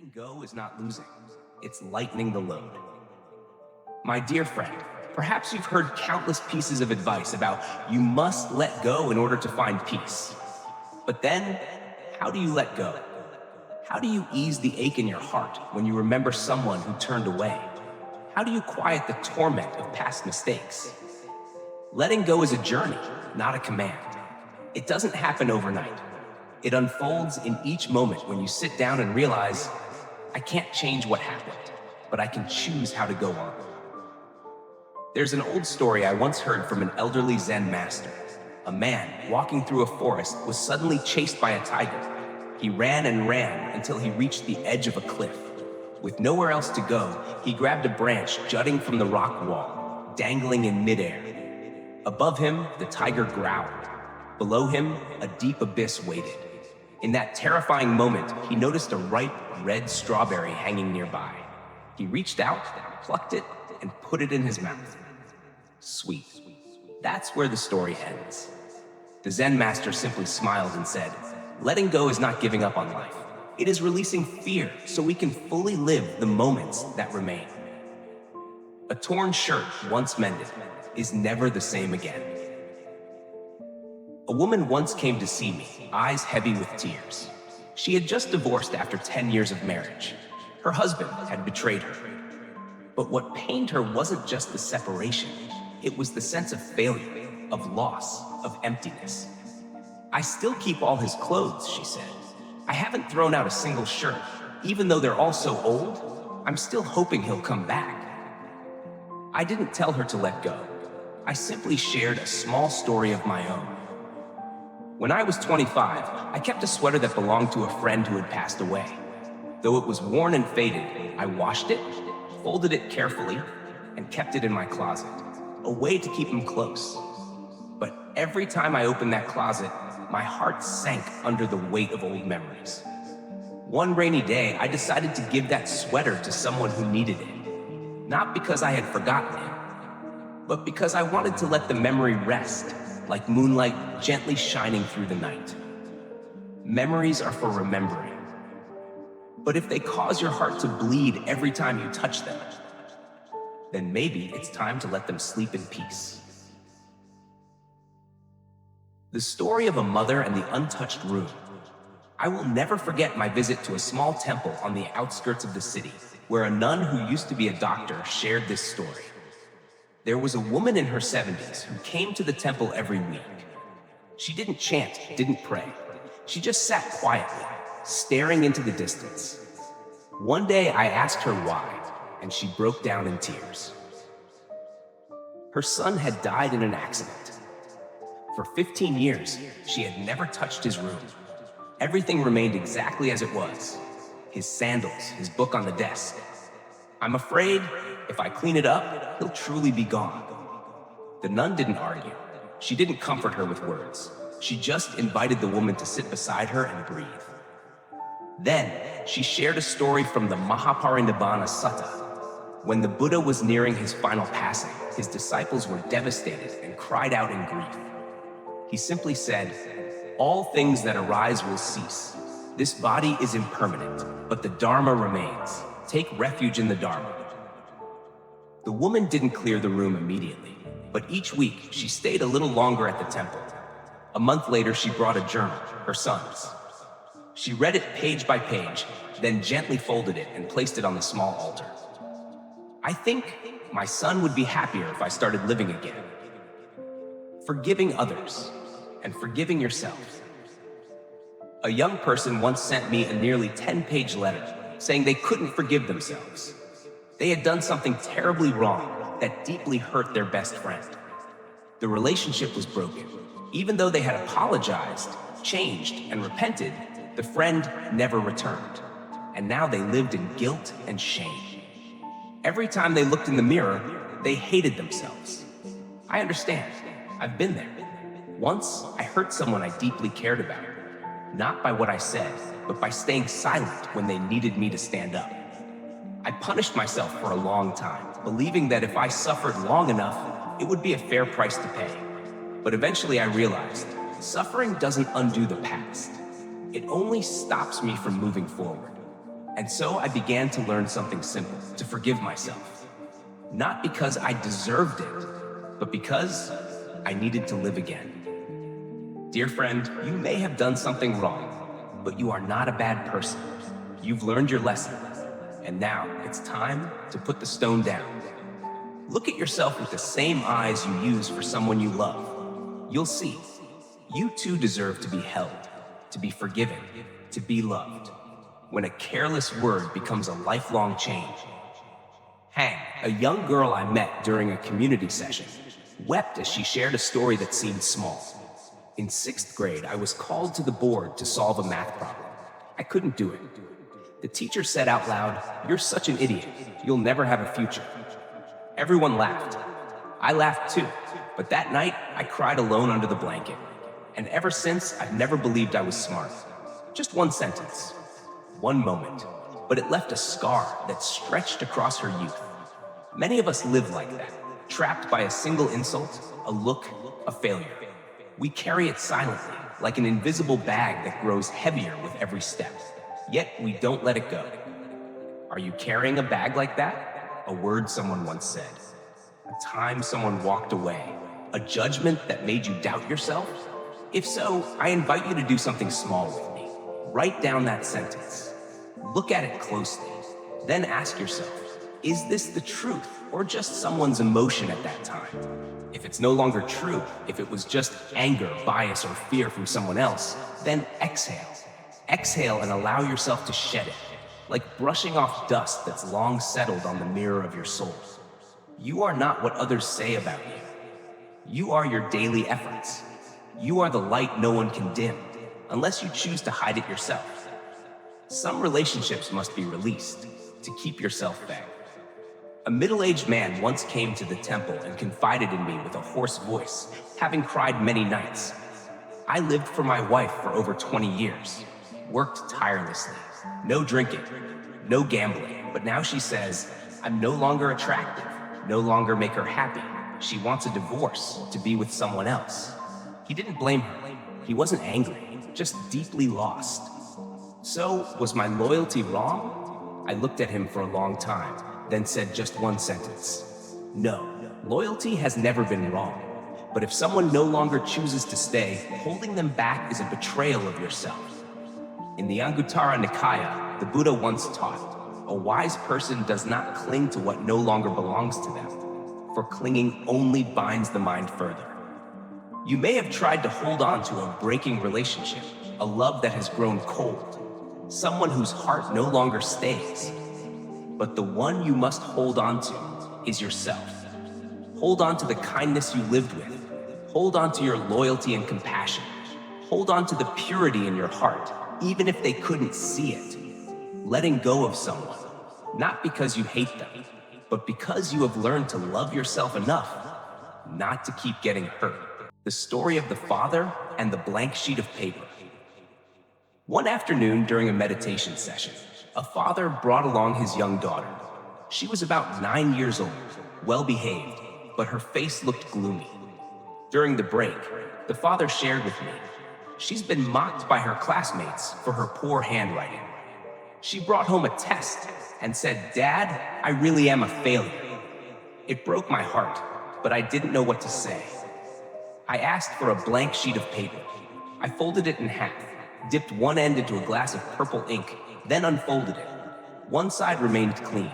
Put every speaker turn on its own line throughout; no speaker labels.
Letting go is not losing, it's lightening the load. My dear friend, perhaps you've heard countless pieces of advice about you must let go in order to find peace. But then, how do you let go? How do you ease the ache in your heart when you remember someone who turned away? How do you quiet the torment of past mistakes? Letting go is a journey, not a command. It doesn't happen overnight. It unfolds in each moment when you sit down and realize, I can't change what happened, but I can choose how to go on. There's an old story I once heard from an elderly Zen master. A man walking through a forest was suddenly chased by a tiger. He ran and ran until he reached the edge of a cliff. With nowhere else to go, he grabbed a branch jutting from the rock wall, dangling in midair. Above him, the tiger growled. Below him, a deep abyss waited. In that terrifying moment, he noticed a ripe red strawberry hanging nearby. He reached out, plucked it, and put it in his mouth. Sweet. That's where the story ends. The Zen master simply smiled and said, letting go is not giving up on life. It is releasing fear so we can fully live the moments that remain. A torn shirt once mended is never the same again. A woman once came to see me, eyes heavy with tears. She had just divorced after 10 years of marriage. Her husband had betrayed her. But what pained her wasn't just the separation. It was the sense of failure, of loss, of emptiness. I still keep all his clothes, she said. I haven't thrown out a single shirt. Even though they're all so old, I'm still hoping he'll come back. I didn't tell her to let go. I simply shared a small story of my own. When I was 25, I kept a sweater that belonged to a friend who had passed away. Though it was worn and faded, I washed it, folded it carefully, and kept it in my closet, a way to keep him close. But every time I opened that closet, my heart sank under the weight of old memories. One rainy day, I decided to give that sweater to someone who needed it. Not because I had forgotten him, but because I wanted to let the memory rest, like moonlight gently shining through the night. Memories are for remembering. But if they cause your heart to bleed every time you touch them, then maybe it's time to let them sleep in peace. The story of a mother and the untouched room. I will never forget my visit to a small temple on the outskirts of the city, where a nun who used to be a doctor shared this story. There was a woman in her 70s who came to the temple every week. She didn't chant, didn't pray. She just sat quietly, staring into the distance. One day I asked her why, and she broke down in tears. Her son had died in an accident. For 15 years, she had never touched his room. Everything remained exactly as it was. His sandals, his book on the desk. I'm afraid if I clean it up, he'll truly be gone. The nun didn't argue. She didn't comfort her with words. She just invited the woman to sit beside her and breathe. Then, she shared a story from the Mahaparinibbana Sutta. When the Buddha was nearing his final passing, his disciples were devastated and cried out in grief. He simply said, all things that arise will cease. This body is impermanent, but the Dharma remains. Take refuge in the Dharma. The woman didn't clear the room immediately, but each week she stayed a little longer at the temple. A month later, she brought a journal, her son's. She read it page by page, then gently folded it and placed it on the small altar. I think my son would be happier if I started living again. Forgiving others and forgiving yourself. A young person once sent me a nearly 10-page letter saying they couldn't forgive themselves. They had done something terribly wrong that deeply hurt their best friend. The relationship was broken. Even though they had apologized, changed, and repented, the friend never returned. And now they lived in guilt and shame. Every time they looked in the mirror, they hated themselves. I understand. I've been there. Once, I hurt someone I deeply cared about. Not by what I said, but by staying silent when they needed me to stand up. I punished myself for a long time, believing that if I suffered long enough, it would be a fair price to pay. But eventually I realized, suffering doesn't undo the past. It only stops me from moving forward. And so I began to learn something simple, to forgive myself. Not because I deserved it, but because I needed to live again. Dear friend, you may have done something wrong, but you are not a bad person. You've learned your lesson, and now it's time to put the stone down. Look at yourself with the same eyes you use for someone you love. You'll see, you too deserve to be held, to be forgiven, to be loved. When a careless word becomes a lifelong change. Hang, a young girl I met during a community session, wept as she shared a story that seemed small. In 6th grade, I was called to the board to solve a math problem. I couldn't do it. The teacher said out loud, "You're such an idiot. You'll never have a future." Everyone laughed. I laughed too, but that night I cried alone under the blanket. And ever since, I've never believed I was smart. Just one sentence, one moment, but it left a scar that stretched across her youth. Many of us live like that, trapped by a single insult, a look, a failure. We carry it silently, like an invisible bag that grows heavier with every step. Yet we don't let it go. Are you carrying a bag like that? A word someone once said. A time someone walked away. A judgment that made you doubt yourself? If so, I invite you to do something small with me. Write down that sentence. Look at it closely. Then ask yourself, is this the truth or just someone's emotion at that time? If it's no longer true, if it was just anger, bias, or fear from someone else, then exhale. Exhale and allow yourself to shed it, like brushing off dust that's long settled on the mirror of your soul. You are not what others say about you. You are your daily efforts. You are the light no one can dim, unless you choose to hide it yourself. Some relationships must be released to keep yourself back. A middle-aged man once came to the temple and confided in me with a hoarse voice, having cried many nights. I lived for my wife for over 20 years, worked tirelessly, no drinking, no gambling, but now she says, I'm no longer attractive, no longer make her happy. She wants a divorce to be with someone else. He didn't blame her. He wasn't angry, just deeply lost. So, was my loyalty wrong? I looked at him for a long time, then said just one sentence. No, loyalty has never been wrong. But if someone no longer chooses to stay, holding them back is a betrayal of yourself. In the Anguttara Nikaya, the Buddha once taught, a wise person does not cling to what no longer belongs to them, for clinging only binds the mind further. You may have tried to hold on to a breaking relationship, a love that has grown cold, someone whose heart no longer stays. But the one you must hold on to is yourself. Hold on to the kindness you lived with. Hold on to your loyalty and compassion. Hold on to the purity in your heart, even if they couldn't see it. Letting go of someone, not because you hate them, but because you have learned to love yourself enough not to keep getting hurt. The story of the father and the blank sheet of paper. One afternoon during a meditation session, a father brought along his young daughter. She was about 9 years old, well-behaved, but her face looked gloomy. During the break, the father shared with me, she's been mocked by her classmates for her poor handwriting. She brought home a test and said, Dad, I really am a failure. It broke my heart, but I didn't know what to say. I asked for a blank sheet of paper. I folded it in half, dipped one end into a glass of purple ink, then unfolded it. One side remained clean.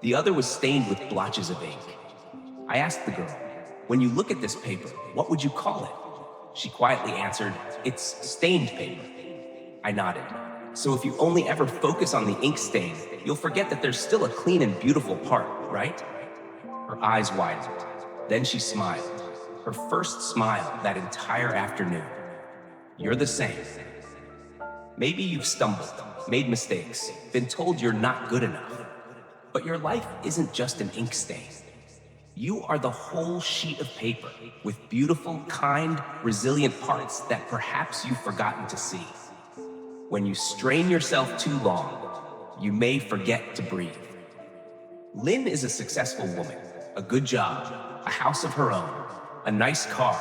The other was stained with blotches of ink. I asked the girl, when you look at this paper, what would you call it? She quietly answered, it's stained paper. I nodded. So if you only ever focus on the ink stain, you'll forget that there's still a clean and beautiful part, right? Her eyes widened. Then she smiled. Her first smile that entire afternoon. You're the same. Maybe you've stumbled, made mistakes, been told you're not good enough. But your life isn't just an ink stain. You are the whole sheet of paper with beautiful, kind, resilient parts that perhaps you've forgotten to see. When you strain yourself too long, you may forget to breathe. Lynn is a successful woman, a good job, a house of her own, a nice car,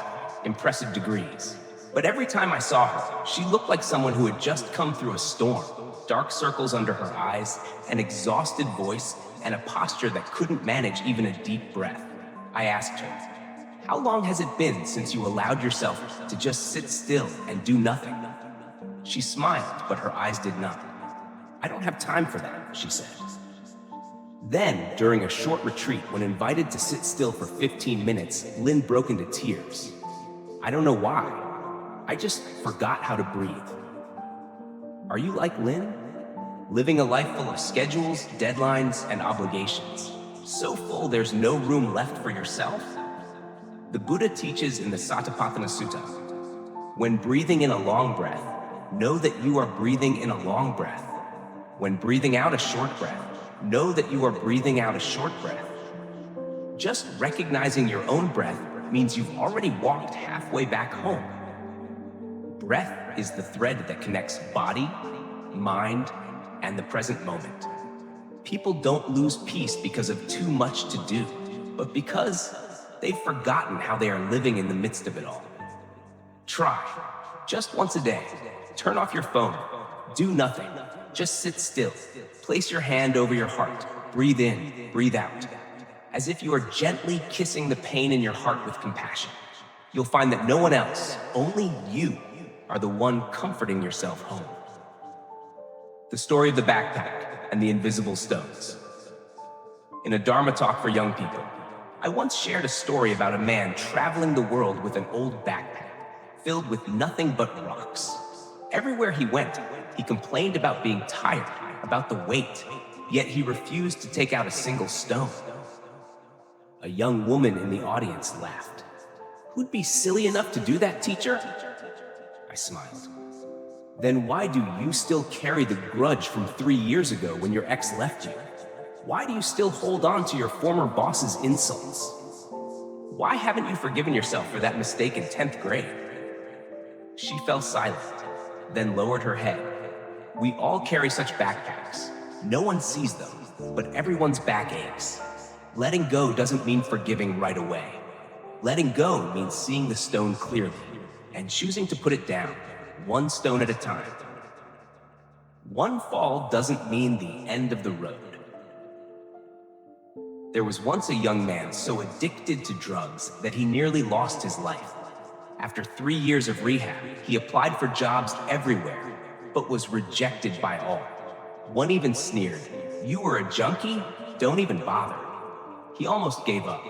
impressive degrees. But every time I saw her, she looked like someone who had just come through a storm. dark circles under her eyes, an exhausted voice, and a posture that couldn't manage even a deep breath. I asked her, "How long has it been since you allowed yourself to just sit still and do nothing?" She smiled, but her eyes did not. "I don't have time for that," she said. Then, during a short retreat, when invited to sit still for 15 minutes, Lynn broke into tears. "I don't know why. I just forgot how to breathe." Are you like Lynn? Living a life full of schedules, deadlines, and obligations. So full there's no room left for yourself? The Buddha teaches in the Satipatthana Sutta, when breathing in a long breath, know that you are breathing in a long breath. When breathing out a short breath, know that you are breathing out a short breath. Just recognizing your own breath means you've already walked halfway back home. Breath is the thread that connects body, mind, and the present moment. People don't lose peace because of too much to do, but because they've forgotten how they are living in the midst of it all. Try, just once a day, turn off your phone, do nothing, just sit still, place your hand over your heart, breathe in, breathe out, as if you are gently kissing the pain in your heart with compassion. You'll find that no one else, only you, are the one comforting yourself home. The story of the backpack and the invisible stones. In a Dharma talk for young people, I once shared a story about a man traveling the world with an old backpack filled with nothing but rocks. Everywhere he went, he complained about being tired, about the weight, yet he refused to take out a single stone. A young woman in the audience laughed. "Who'd be silly enough to do that, teacher?" I smiled. "Then why do you still carry the grudge from 3 years ago when your ex left you? Why do you still hold on to your former boss's insults? Why haven't you forgiven yourself for that mistake in 10th grade?" She fell silent, then lowered her head. We all carry such backpacks. No one sees them, but everyone's back aches. Letting go doesn't mean forgiving right away. Letting go means seeing the stone clearly and choosing to put it down, one stone at a time. One fall doesn't mean the end of the road. There was once a young man so addicted to drugs that he nearly lost his life. After 3 years of rehab, he applied for jobs everywhere, but was rejected by all. One even sneered, "You were a junkie? Don't even bother." He almost gave up.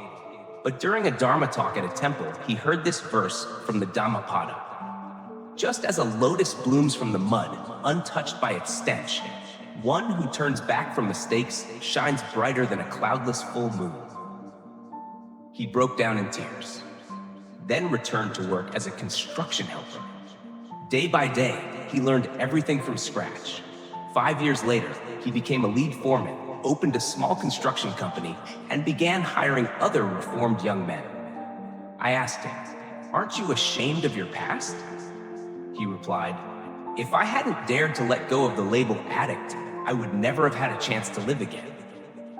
But during a Dharma talk at a temple, he heard this verse from the Dhammapada. "Just as a lotus blooms from the mud, untouched by its stench, one who turns back from mistakes shines brighter than a cloudless full moon." He broke down in tears, then returned to work as a construction helper. Day by day, he learned everything from scratch. 5 years later, he became a lead foreman, opened a small construction company, and began hiring other reformed young men. I asked him, "Aren't you ashamed of your past?" He replied, "If I hadn't dared to let go of the label addict, I would never have had a chance to live again."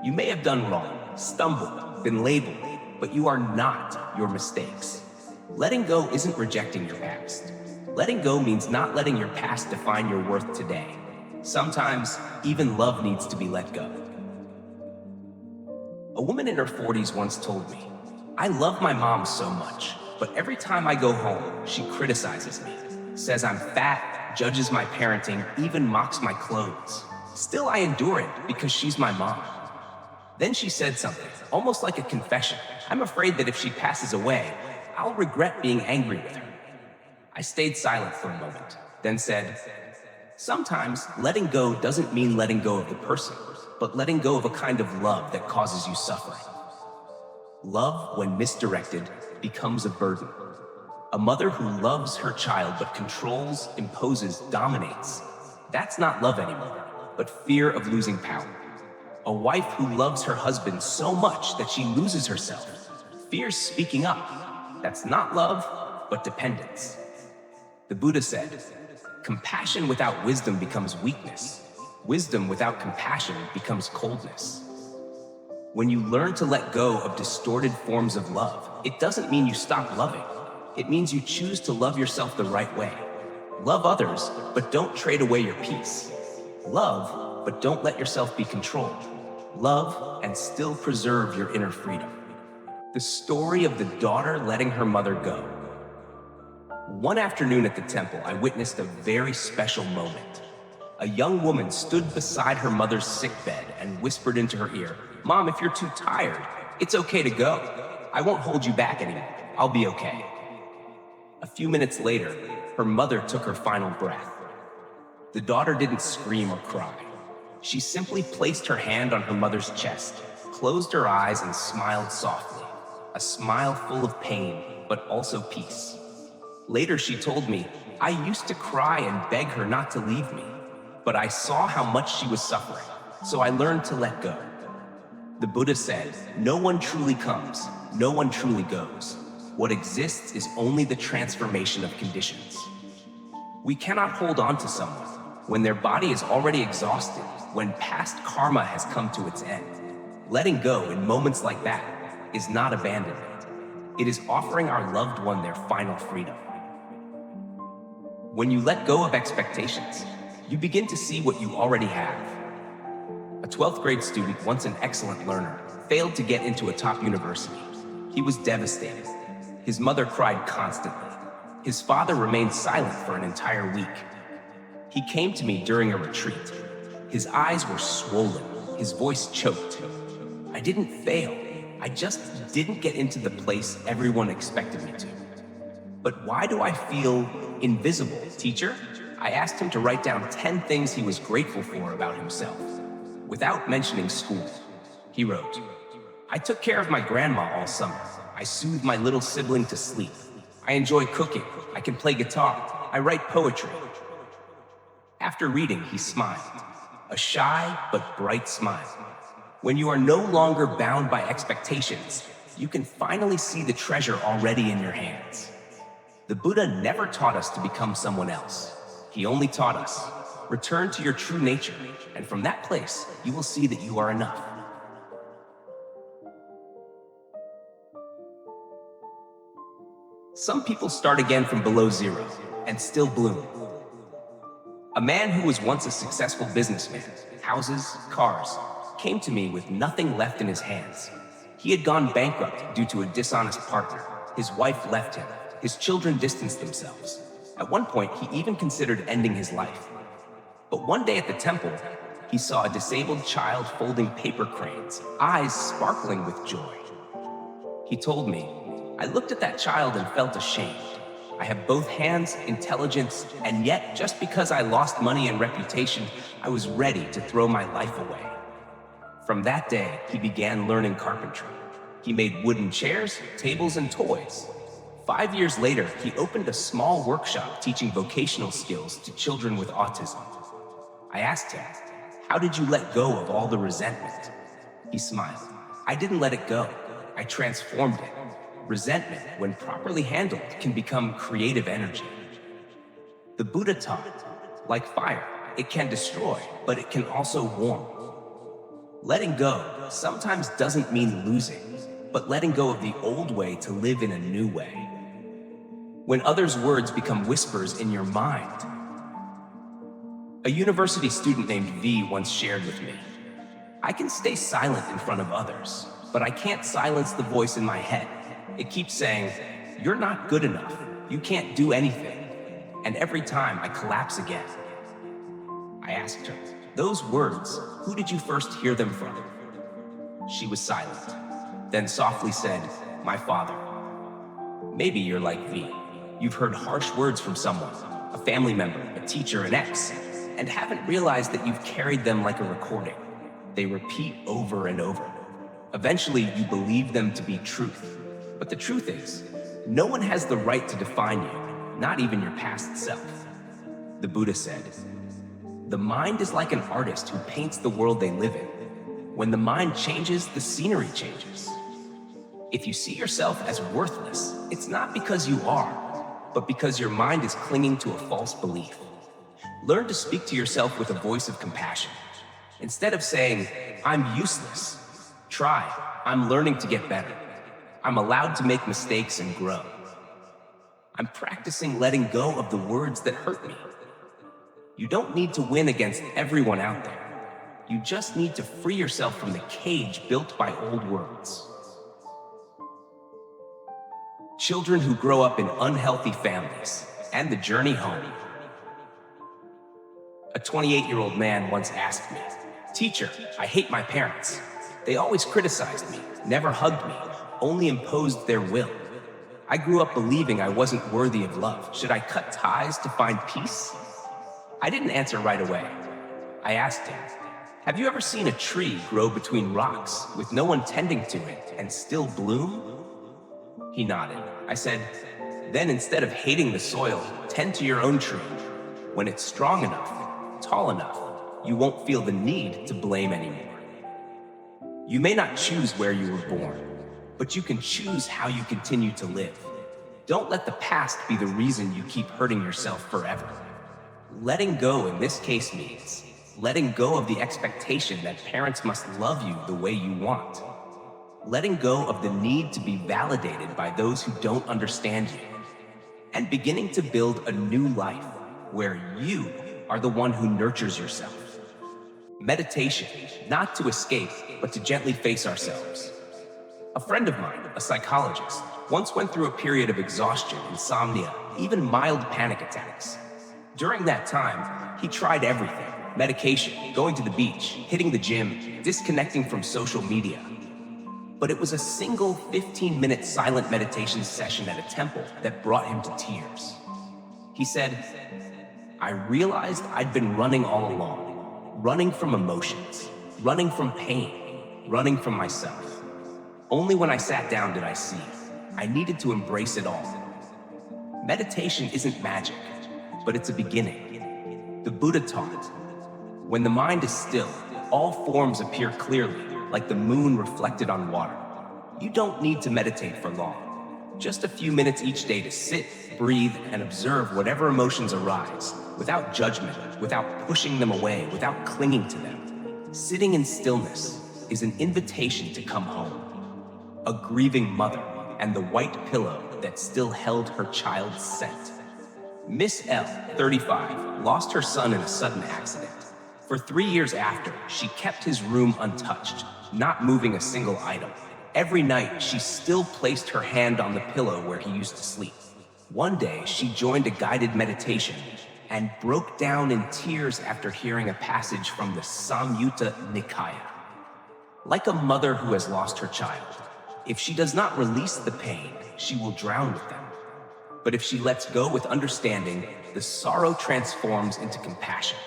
You may have done wrong, stumbled, been labeled, but you are not your mistakes. Letting go isn't rejecting your past. Letting go means not letting your past define your worth today. Sometimes, even love needs to be let go. A woman in her 40s once told me, "I love my mom so much, but every time I go home, she criticizes me, says I'm fat, judges my parenting, even mocks my clothes. Still, I endure it because she's my mom." Then she said something, almost like a confession. "I'm afraid that if she passes away, I'll regret being angry with her." I stayed silent for a moment, then said, "Sometimes letting go doesn't mean letting go of the person, but letting go of a kind of love that causes you suffering. Love, when misdirected, becomes a burden. A mother who loves her child but controls, imposes, dominates, that's not love anymore, but fear of losing power. A wife who loves her husband so much that she loses herself, fears speaking up, that's not love, but dependence. The Buddha said, compassion without wisdom becomes weakness. Wisdom without compassion becomes coldness. When you learn to let go of distorted forms of love, it doesn't mean you stop loving. It means you choose to love yourself the right way. Love others, but don't trade away your peace. Love, but don't let yourself be controlled. Love and still preserve your inner freedom. The story of the daughter letting her mother go. One afternoon at the temple, I witnessed a very special moment. A young woman stood beside her mother's sickbed and whispered into her ear, "Mom, if you're too tired, it's okay to go. I won't hold you back anymore. I'll be okay." A few minutes later, her mother took her final breath. The daughter didn't scream or cry. She simply placed her hand on her mother's chest, closed her eyes, and smiled softly. A smile full of pain, but also peace. Later, she told me, "I used to cry and beg her not to leave me, but I saw how much she was suffering, so I learned to let go." The Buddha said, "No one truly comes, no one truly goes. What exists is only the transformation of conditions." We cannot hold on to someone when their body is already exhausted, when past karma has come to its end. Letting go in moments like that is not abandonment. It is offering our loved one their final freedom. When you let go of expectations, you begin to see what you already have. A 12th grade student, once an excellent learner, failed to get into a top university. He was devastated. His mother cried constantly. His father remained silent for an entire week. He came to me during a retreat. His eyes were swollen, his voice choked. "I didn't fail. I just didn't get into the place everyone expected me to. But why do I feel invisible, teacher?" I asked him to write down 10 things he was grateful for about himself. Without mentioning school, he wrote, "I took care of my grandma all summer. I soothed my little sibling to sleep. I enjoy cooking. I can play guitar. I write poetry." After reading, he smiled. A shy but bright smile. When you are no longer bound by expectations, you can finally see the treasure already in your hands. The Buddha never taught us to become someone else. He only taught us, return to your true nature, and from that place, you will see that you are enough. Some people start again from below zero and still bloom. A man who was once a successful businessman, houses, cars, came to me with nothing left in his hands. He had gone bankrupt due to a dishonest partner. His wife left him. His children distanced themselves. At one point, he even considered ending his life. But one day at the temple, he saw a disabled child folding paper cranes, eyes sparkling with joy. He told me, "I looked at that child and felt ashamed. I have both hands, intelligence, and yet just because I lost money and reputation, I was ready to throw my life away." From that day, he began learning carpentry. He made wooden chairs, tables, and toys. 5 years later, he opened a small workshop teaching vocational skills to children with autism. I asked him, "How did you let go of all the resentment?" He smiled. "I didn't let it go. I transformed it. Resentment, when properly handled, can become creative energy." The Buddha taught, like fire, it can destroy, but it can also warm. Letting go sometimes doesn't mean losing, but letting go of the old way to live in a new way. When others' words become whispers in your mind. A university student named V once shared with me, "I can stay silent in front of others, but I can't silence the voice in my head. It keeps saying, 'You're not good enough. You can't do anything.' And every time I collapse again." I asked her, "Those words, who did you first hear them from?" She was silent, then softly said, "My father." Maybe you're like V. You've heard harsh words from someone, a family member, a teacher, an ex, and haven't realized that you've carried them like a recording. They repeat over and over. Eventually, you believe them to be truth. But the truth is, no one has the right to define you, not even your past self. The Buddha said, "The mind is like an artist who paints the world they live in. When the mind changes, the scenery changes." If you see yourself as worthless, it's not because you are, but because your mind is clinging to a false belief. Learn to speak to yourself with a voice of compassion. Instead of saying, "I'm useless," try, "I'm learning to get better. I'm allowed to make mistakes and grow. I'm practicing letting go of the words that hurt me." You don't need to win against everyone out there. You just need to free yourself from the cage built by old words. Children who grow up in unhealthy families and the journey home. A 28-year-old man once asked me, "Teacher, I hate my parents. They always criticized me, never hugged me, only imposed their will. I grew up believing I wasn't worthy of love. Should I cut ties to find peace?" I didn't answer right away. I asked him, "Have you ever seen a tree grow between rocks with no one tending to it and still bloom?" He nodded. I said, "Then instead of hating the soil, tend to your own tree. When it's strong enough, tall enough, you won't feel the need to blame anymore. You may not choose where you were born, but you can choose how you continue to live. Don't let the past be the reason you keep hurting yourself forever." Letting go in this case means letting go of the expectation that parents must love you the way you want. Letting go of the need to be validated by those who don't understand you. And beginning to build a new life where you are the one who nurtures yourself. Meditation, not to escape, but to gently face ourselves. A friend of mine, a psychologist, once went through a period of exhaustion, insomnia, even mild panic attacks. During that time, he tried everything: medication, going to the beach, hitting the gym, disconnecting from social media. But it was a single 15-minute silent meditation session at a temple that brought him to tears. He said, "I realized I'd been running all along, running from emotions, running from pain, running from myself. Only when I sat down did I see I needed to embrace it all." Meditation isn't magic, but it's a beginning. The Buddha taught, when the mind is still, all forms appear clearly, like the moon reflected on water. You don't need to meditate for long. Just a few minutes each day to sit, breathe, and observe whatever emotions arise, without judgment, without pushing them away, without clinging to them. Sitting in stillness is an invitation to come home. A grieving mother and the white pillow that still held her child's scent. Miss L, 35, lost her son in a sudden accident. For 3 years after, she kept his room untouched, not moving a single item. Every night, she still placed her hand on the pillow where he used to sleep. One day, she joined a guided meditation and broke down in tears after hearing a passage from the Samyutta Nikaya. Like a mother who has lost her child, if she does not release the pain, she will drown with them. But if she lets go with understanding, the sorrow transforms into compassion.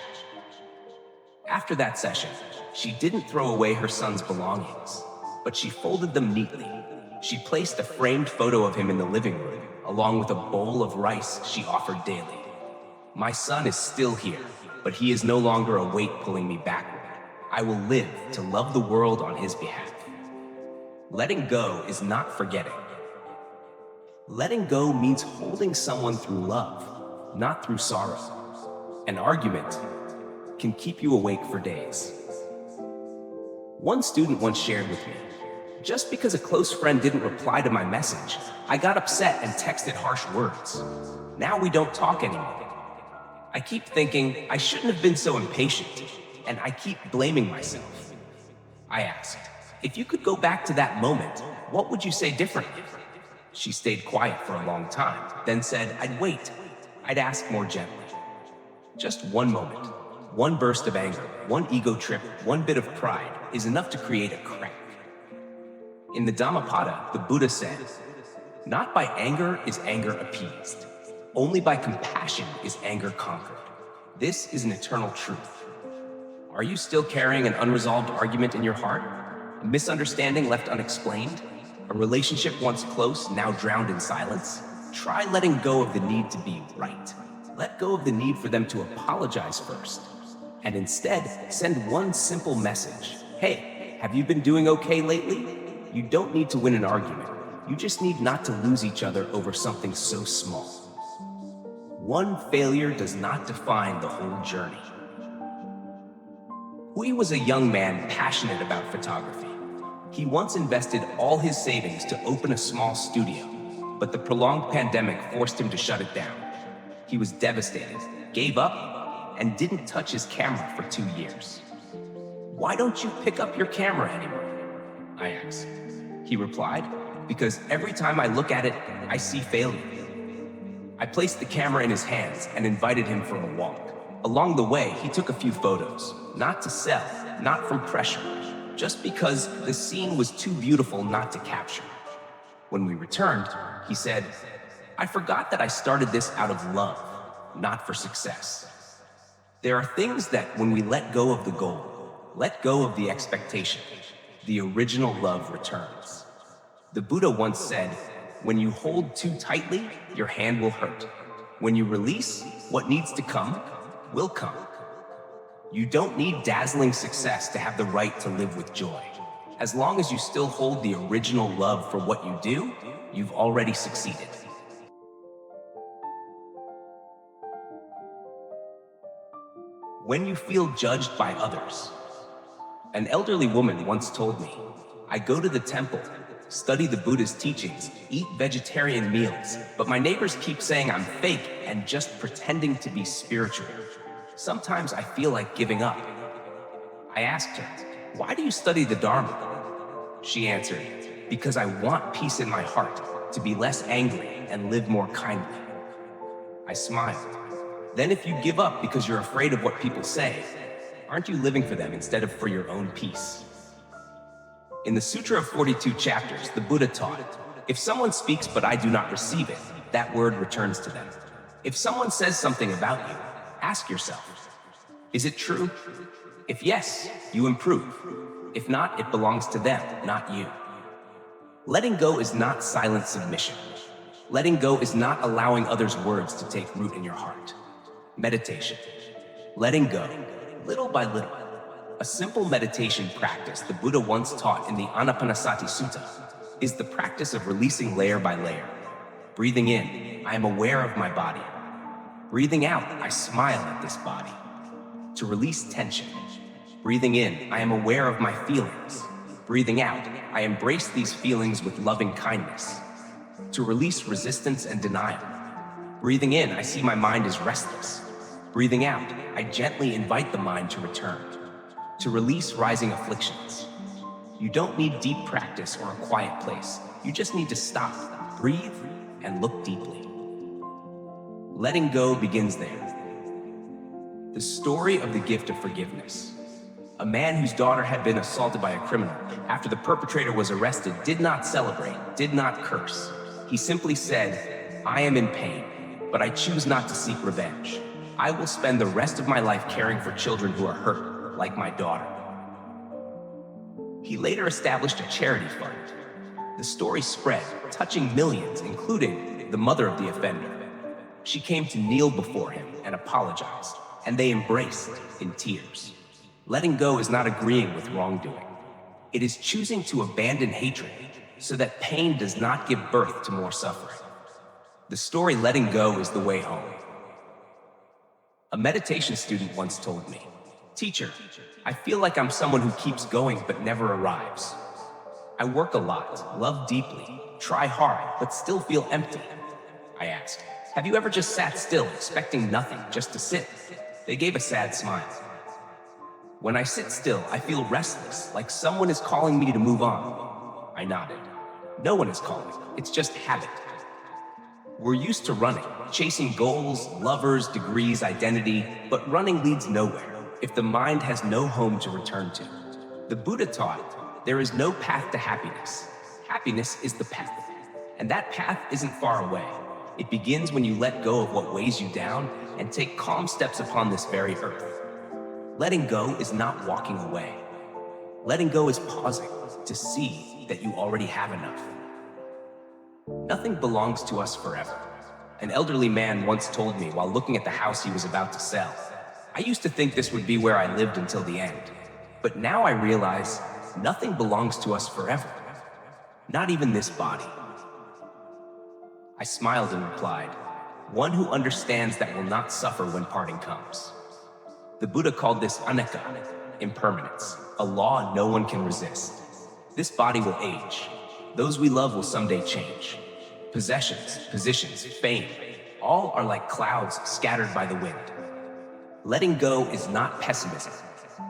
After that session, she didn't throw away her son's belongings, but she folded them neatly. She placed a framed photo of him in the living room, along with a bowl of rice she offered daily. "My son is still here, but he is no longer a weight pulling me backward. I will live to love the world on his behalf." Letting go is not forgetting. Letting go means holding someone through love, not through sorrow. An argument can keep you awake for days. One student once shared with me, "Just because a close friend didn't reply to my message, I got upset and texted harsh words. Now we don't talk anymore. I keep thinking I shouldn't have been so impatient, and I keep blaming myself." I asked, "If you could go back to that moment, what would you say differently?" She stayed quiet for a long time, then said, "I'd wait. I'd ask more gently." Just one moment, one burst of anger, one ego trip, one bit of pride is enough to create a crack. In the Dhammapada, the Buddha said, "Not by anger is anger appeased. Only by compassion is anger conquered. This is an eternal truth." Are you still carrying an unresolved argument in your heart? A misunderstanding left unexplained? A relationship once close, now drowned in silence? Try letting go of the need to be right. Let go of the need for them to apologize first. And instead, send one simple message. "Hey, have you been doing okay lately?" You don't need to win an argument. You just need not to lose each other over something so small. One failure does not define the whole journey. Hui was a young man passionate about photography. He once invested all his savings to open a small studio, but the prolonged pandemic forced him to shut it down. He was devastated, gave up, and didn't touch his camera for 2 years. "Why don't you pick up your camera anymore?" I asked. He replied, "Because every time I look at it, I see failure." I placed the camera in his hands and invited him for a walk. Along the way, he took a few photos, not to sell, not from pressure, just because the scene was too beautiful not to capture. When we returned, he said, "I forgot that I started this out of love, not for success." There are things that when we let go of the goal, let go of the expectation, the original love returns. The Buddha once said, "When you hold too tightly, your hand will hurt. When you release, what needs to come will come." You don't need dazzling success to have the right to live with joy. As long as you still hold the original love for what you do, you've already succeeded. When you feel judged by others. An elderly woman once told me, "I go to the temple, study the Buddhist teachings, eat vegetarian meals, but my neighbors keep saying I'm fake and just pretending to be spiritual. Sometimes I feel like giving up." I asked her, "Why do you study the Dharma?" She answered, "Because I want peace in my heart, to be less angry and live more kindly." I smiled. Then if you give up because you're afraid of what people say, aren't you living for them instead of for your own peace? In the Sutra of 42 Chapters, the Buddha taught, "If someone speaks but I do not receive it, that word returns to them." If someone says something about you, ask yourself, is it true? If yes, you improve. If not, it belongs to them, not you. Letting go is not silent submission. Letting go is not allowing others' words to take root in your heart. Meditation. Letting go, little by little. A simple meditation practice the Buddha once taught in the Anapanasati Sutta is the practice of releasing layer by layer. Breathing in, I am aware of my body. Breathing out, I smile at this body. To release tension. Breathing in, I am aware of my feelings. Breathing out, I embrace these feelings with loving kindness. To release resistance and denial. Breathing in, I see my mind is restless. Breathing out, I gently invite the mind to return. To release rising afflictions. You don't need deep practice or a quiet place. You just need to stop, breathe, and look deeply. Letting go begins there. The story of the gift of forgiveness. A man whose daughter had been assaulted by a criminal after the perpetrator was arrested did not celebrate, did not curse. He simply said, "I am in pain, but I choose not to seek revenge. I will spend the rest of my life caring for children who are hurt, like my daughter." He later established a charity fund. The story spread, touching millions, including the mother of the offender. She came to kneel before him and apologized, and they embraced in tears. Letting go is not agreeing with wrongdoing. It is choosing to abandon hatred so that pain does not give birth to more suffering. The story letting go is the way home. A meditation student once told me, "Teacher, I feel like I'm someone who keeps going but never arrives. I work a lot, love deeply, try hard, but still feel empty." I asked, "Have you ever just sat still, expecting nothing, just to sit?" They gave a sad smile. "When I sit still, I feel restless, like someone is calling me to move on." I nodded. "No one is calling, it's just habit." We're used to running, chasing goals, lovers, degrees, identity, but running leads nowhere if the mind has no home to return to. The Buddha taught, there is no path to happiness. Happiness is the path, and that path isn't far away. It begins when you let go of what weighs you down and take calm steps upon this very earth. Letting go is not walking away. Letting go is pausing to see that you already have enough. Nothing belongs to us forever. An elderly man once told me while looking at the house he was about to sell, "I used to think this would be where I lived until the end. But now I realize nothing belongs to us forever. Not even this body." I smiled and replied, "One who understands that will not suffer when parting comes." The Buddha called this anicca, impermanence, a law no one can resist. This body will age. Those we love will someday change. Possessions, positions, fame, all are like clouds scattered by the wind. Letting go is not pessimism.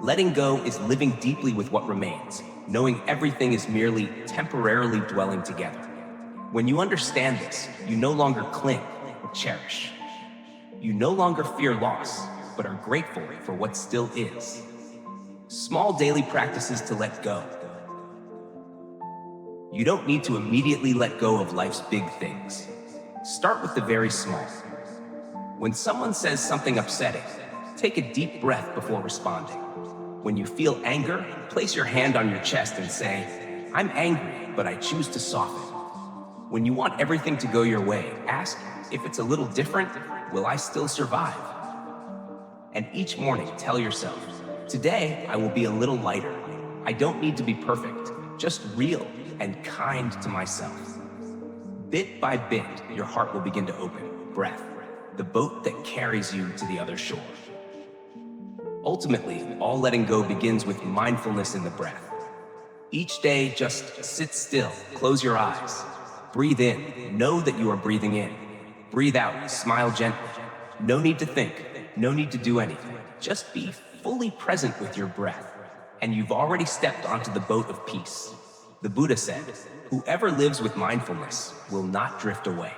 Letting go is living deeply with what remains, knowing everything is merely temporarily dwelling together. When you understand this, you no longer cling or cherish. You no longer fear loss, but are grateful for what still is. Small daily practices to let go. You don't need to immediately let go of life's big things. Start with the very small. When someone says something upsetting, take a deep breath before responding. When you feel anger, place your hand on your chest and say, "I'm angry, but I choose to soften." When you want everything to go your way, ask, "If it's a little different, will I still survive?" And each morning, tell yourself, "Today, I will be a little lighter. I don't need to be perfect, just real and kind to myself." Bit by bit, your heart will begin to open. Breath, the boat that carries you to the other shore. Ultimately, all letting go begins with mindfulness in the breath. Each day, just sit still, close your eyes. Breathe in, know that you are breathing in. Breathe out, smile gently. No need to think, no need to do anything. Just be fully present with your breath, and you've already stepped onto the boat of peace. The Buddha said, "Whoever lives with mindfulness will not drift away."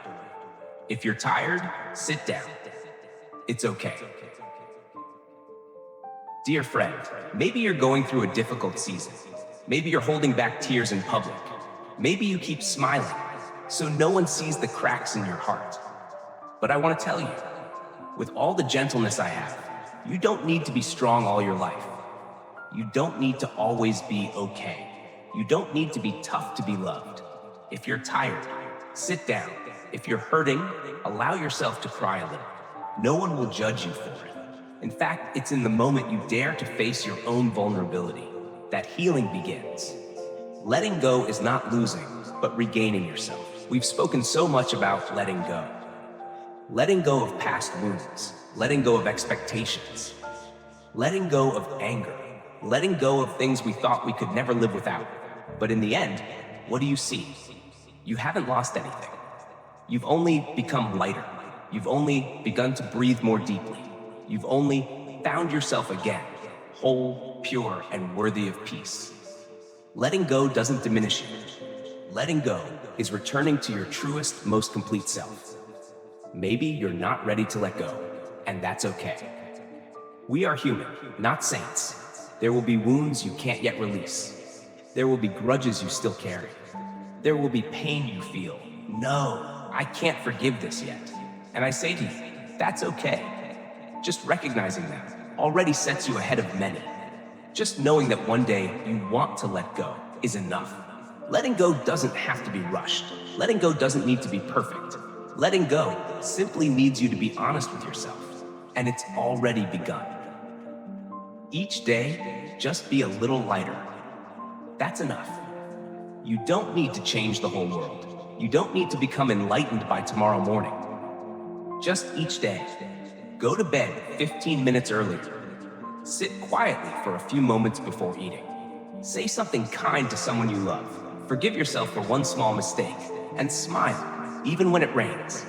If you're tired, sit down. It's okay. Dear friend, maybe you're going through a difficult season. Maybe you're holding back tears in public. Maybe you keep smiling, so no one sees the cracks in your heart. But I want to tell you, with all the gentleness I have, you don't need to be strong all your life. You don't need to always be okay. You don't need to be tough to be loved. If you're tired, sit down. If you're hurting, allow yourself to cry a little. No one will judge you for it. In fact, it's in the moment you dare to face your own vulnerability that healing begins. Letting go is not losing, but regaining yourself. We've spoken so much about letting go. Letting go of past wounds, letting go of expectations, letting go of anger, letting go of things we thought we could never live without. But in the end, what do you see? You haven't lost anything. You've only become lighter. You've only begun to breathe more deeply. You've only found yourself again, whole, pure, and worthy of peace. Letting go doesn't diminish you. Letting go is returning to your truest, most complete self. Maybe you're not ready to let go, and that's okay. We are human, not saints. There will be wounds you can't yet release. There will be grudges you still carry. There will be pain you feel. No, I can't forgive this yet. And I say to you, that's okay. Just recognizing that already sets you ahead of many. Just knowing that one day you want to let go is enough. Letting go doesn't have to be rushed. Letting go doesn't need to be perfect. Letting go simply needs you to be honest with yourself, and it's already begun. Each day, just be a little lighter. That's enough. You don't need to change the whole world. You don't need to become enlightened by tomorrow morning. Just each day, go to bed 15 minutes earlier. Sit quietly for a few moments before eating. Say something kind to someone you love. Forgive yourself for one small mistake, and smile, even when it rains.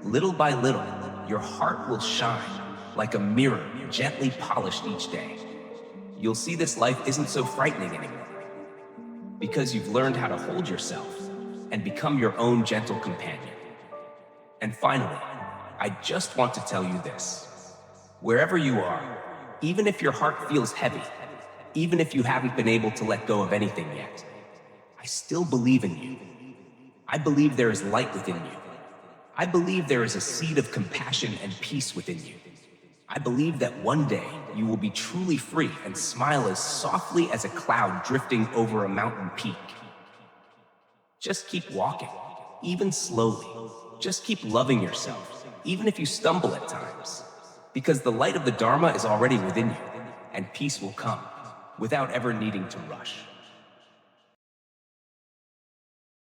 Little by little, your heart will shine like a mirror gently polished each day. You'll see this life isn't so frightening anymore, because you've learned how to hold yourself and become your own gentle companion. And finally, I just want to tell you this. Wherever you are, even if your heart feels heavy, even if you haven't been able to let go of anything yet, I still believe in you. I believe there is light within you. I believe there is a seed of compassion and peace within you. I believe that one day you will be truly free and smile as softly as a cloud drifting over a mountain peak. Just keep walking, even slowly. Just keep loving yourself, even if you stumble at times, because the light of the Dharma is already within you, and peace will come without ever needing to rush.